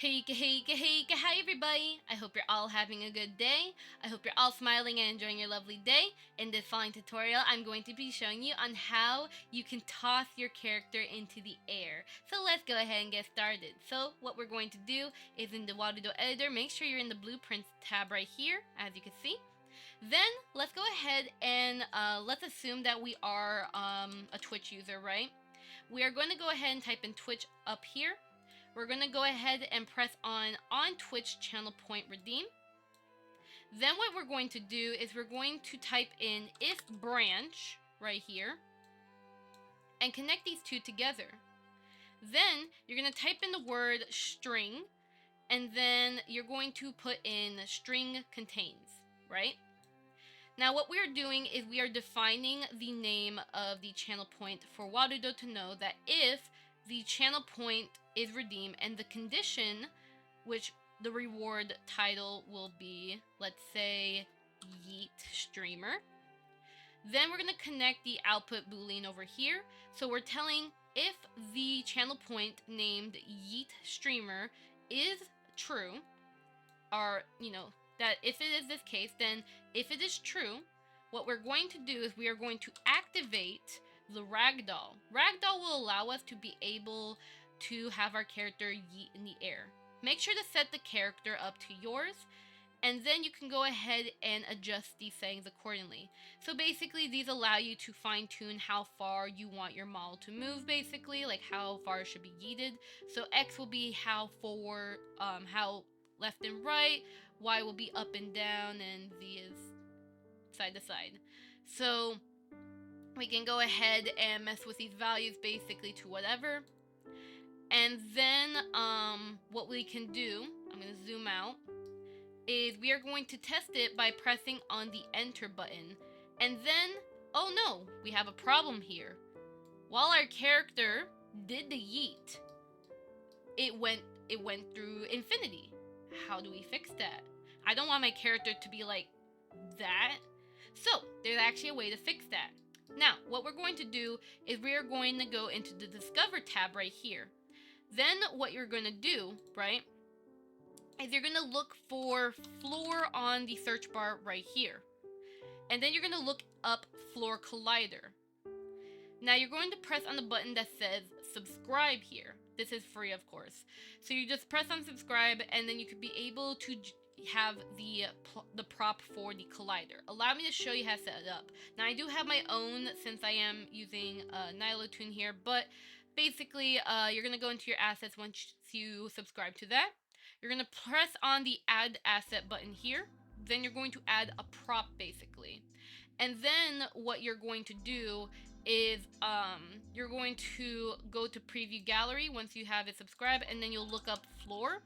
Hi everybody! I hope you're all having a good day. I hope you're all smiling and enjoying your lovely day. In this following tutorial, I'm going to be showing you on how you can toss your character into the air. So let's go ahead and get started. So what we're going to do is in the Warudo editor, make sure you're in the blueprints tab right here, as you can see. Then let's go ahead and let's assume that we are a Twitch user, right? We are going to go ahead and type in Twitch up here. We're going to go ahead and press on Twitch channel point redeem. Then what we're going to do is we're going to type in if branch right here and connect these two together. Then you're going to type in the word string, and then you're going to put in string contains, right? Now what we are doing is we are defining the name of the channel point for Warudo to know that if the channel point is redeemed and the condition, which the reward title will be, let's say, Yeet streamer, then we're going to connect the output boolean over here. So we're telling if the channel point named Yeet streamer is true, or that if it is this case, then if it is true, what we're going to do is we are going to activate the ragdoll. Ragdoll will allow us to be able to have our character yeet in the air. Make sure to set the character up to yours, and then you can go ahead and adjust these settings accordingly. So basically these allow you to fine tune how far you want your model to move, basically, like how far it should be yeeted. So X will be how forward, how left and right, Y will be up and down, and Z is side to side. So we can go ahead and mess with these values basically to whatever. And then what we can do, I'm going to zoom out, is we are going to test it by pressing on the enter button. And then, oh no, we have a problem here. While our character did the yeet, it went through infinity. How do we fix that? I don't want my character to be like that. So there's actually a way to fix that. Now, what we're going to do is we are going to go into the Discover tab right here. Then what you're going to do, right, is you're going to look for floor on the search bar right here. And then you're going to look up Floor Collider. Now you're going to press on the button that says subscribe here. This is free, of course. So you just press on subscribe, and then you could be able to have the prop for the collider. Allow me to show you how to set it up. Now I do have my own since I am using Nilotune here, but basically you're going to go into your assets once you subscribe to that. You're going to press on the add asset button here. Then you're going to add a prop basically. And then what you're going to do is you're going to go to preview gallery once you have it subscribed, and then you'll look up floor.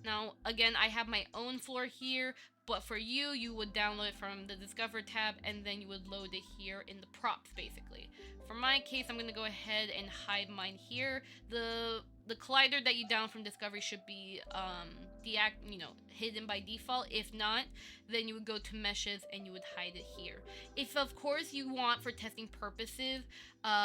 Now again, I have my own floor here, but for you, you would download it from the Discover tab, and then you would load it here in the props basically. For my case, I'm going to go ahead and hide mine here. The collider that you download from Discovery should be hidden by default. If not, then you would go to meshes and you would hide it here. If of course you want for testing purposes,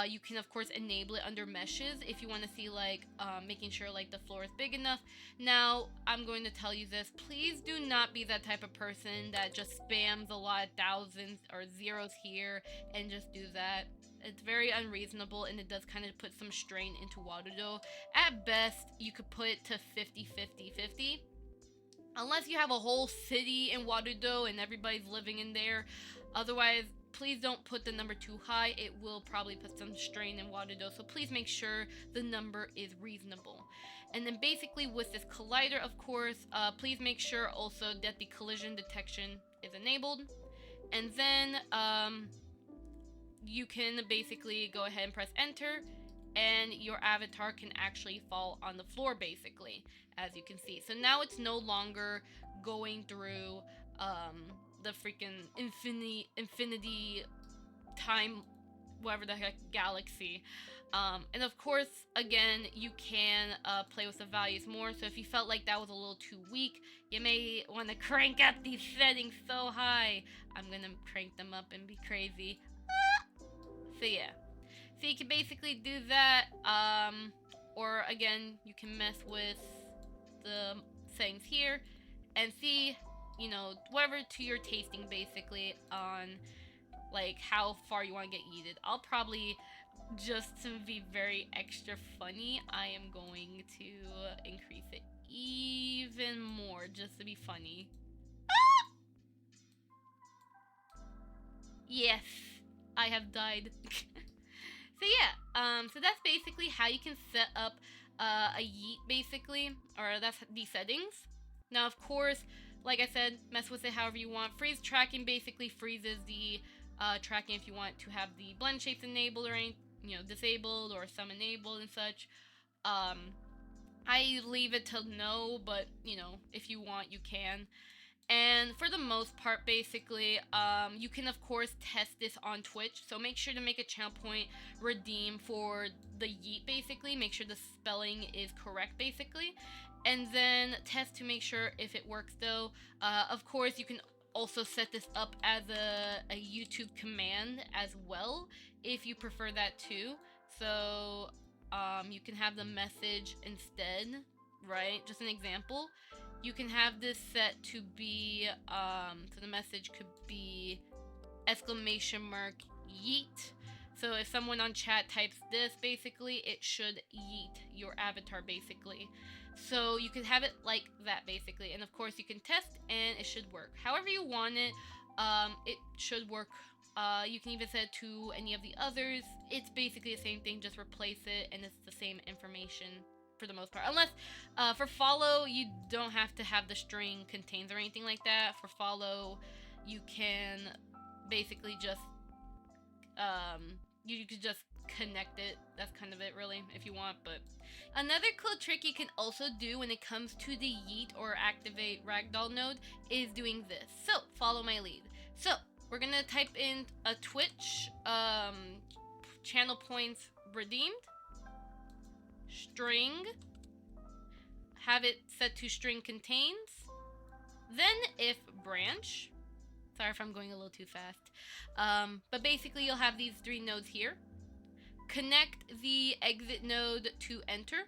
you can of course enable it under meshes if you want to see like making sure like the floor is big enough. Now I'm going to tell you this, please do not be that type of person that just spams a lot of thousands or zeros here and just do that. It's very unreasonable, and it does kind of put some strain into Warudo. At best, you could put it to 50-50-50. Unless you have a whole city in Warudo and everybody's living in there. Otherwise, please don't put the number too high. It will probably put some strain in Warudo. So please make sure the number is reasonable. And then basically with this collider, of course, please make sure also that the collision detection is enabled. And then you can basically go ahead and press enter, and your avatar can actually fall on the floor basically, as you can see. So now it's no longer going through the freaking infinity time, whatever the heck, galaxy. And of course, again, you can play with the values more. So if you felt like that was a little too weak, you may want to crank up these settings so high. I'm gonna crank them up and be crazy. So yeah, so you can basically do that, or again, you can mess with the things here and see, you know, whatever to your tasting basically on like how far you want to get yeeted. I'll probably, just to be very extra funny, I am going to increase it even more just to be funny. Yes, I have died. So yeah, so that's basically how you can set up a yeet basically, or that's the settings. Now of course, like I said, mess with it however you want. Freeze tracking basically freezes the tracking if you want to have the blend shapes enabled or any, you know, disabled or some enabled and such. I leave it to no, but you know, if you want, you can. And for the most part, basically, you can of course test this on Twitch. So make sure to make a channel point redeem for the yeet basically. Make sure the spelling is correct basically. And then test to make sure if it works though. Of course, you can also set this up as a YouTube command as well if you prefer that too. So you can have the message instead, right? Just an example. You can have this set to be, so the message could be exclamation mark yeet. So if someone on chat types this, basically, it should yeet your avatar, basically. So you can have it like that, basically. And of course, you can test, and it should work. However you want it, it should work. You can even set it to any of the others. It's basically the same thing, just replace it, and it's the same information for the most part. Unless, for follow, you don't have to have the string contains or anything like that. For follow, you can basically just, you could just connect it. That's kind of it, really, if you want. But another cool trick you can also do when it comes to the yeet or activate ragdoll node is doing this. So, follow my lead. So, we're gonna type in a Twitch, channel points redeemed, string, have it set to string contains, then if branch, sorry if I'm going a little too fast, but basically you'll have these three nodes here, connect the exit node to enter,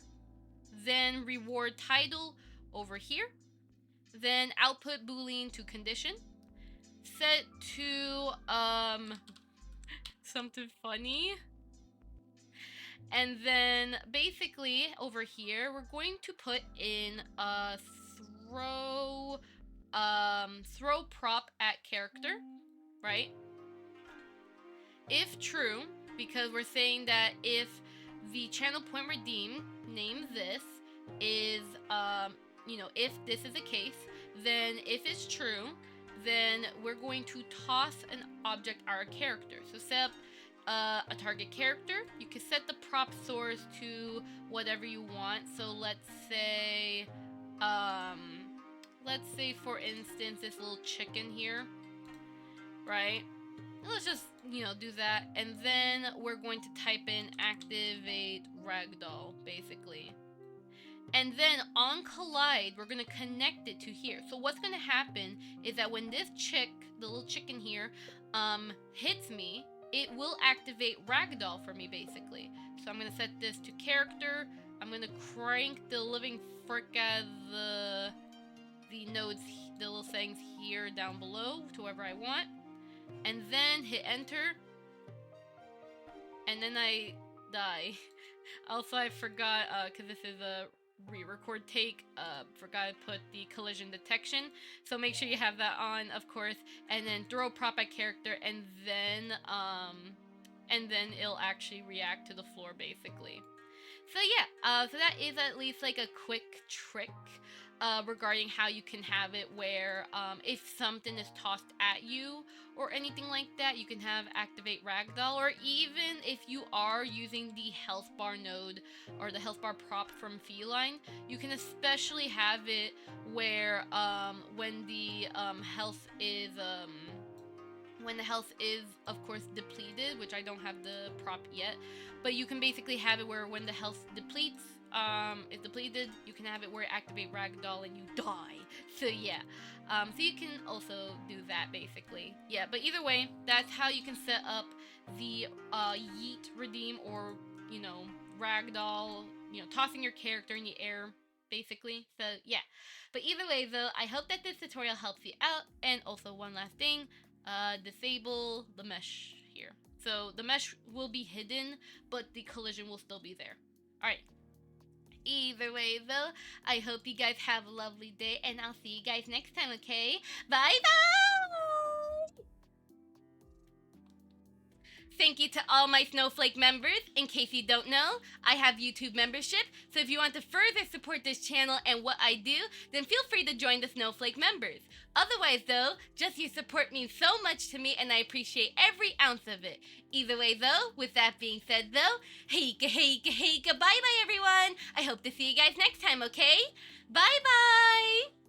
then reward title over here, then output boolean to condition, set to something funny. And then basically over here, we're going to put in a throw prop at character, right? If true, because we're saying that if the channel point redeem name this is, you know, if this is a case, then if it's true, then we're going to toss an object our character. So set up a target character. You can set the prop source to whatever you want. So let's say for instance this little chicken here, right? Let's just, you know, do that, and then we're going to type in activate ragdoll basically. And then on collide, we're going to connect it to here. So what's going to happen is that when this the little chicken here, hits me, it will activate ragdoll for me basically. So I'm going to set this to character. I'm going to crank the living frick out of the nodes, the little things here down below to wherever I want. And then hit enter. And then I die. Also, I forgot, because this is a re-record take, forgot to put the collision detection, so make sure you have that on, of course, and then throw prop at character, and then it'll actually react to the floor basically. So yeah, so that is at least like a quick trick regarding how you can have it where if something is tossed at you or anything like that, you can have activate ragdoll, or even if you are using the health bar node or the health bar prop from Feline, you can especially have it where when the health is of course depleted, which I don't have the prop yet, but you can basically have it where when the health depletes, is depleted, you can have it where activate ragdoll and you die. So yeah, so you can also do that basically. Yeah, but either way, that's how you can set up the yeet redeem, or, you know, ragdoll, you know, tossing your character in the air basically. So yeah, but either way though, I hope that this tutorial helps you out. And also one last thing, disable the mesh here. So the mesh will be hidden, but the collision will still be there. All right. Either way though, I hope you guys have a lovely day, and I'll see you guys next time, okay? Bye bye! Thank you to all my Snowflake members. In case you don't know, I have YouTube membership, so if you want to further support this channel and what I do, then feel free to join the Snowflake members. Otherwise though, just your support means so much to me, and I appreciate every ounce of it. Either way though, with that being said though, hey, bye bye everyone! I hope to see you guys next time, okay? Bye bye!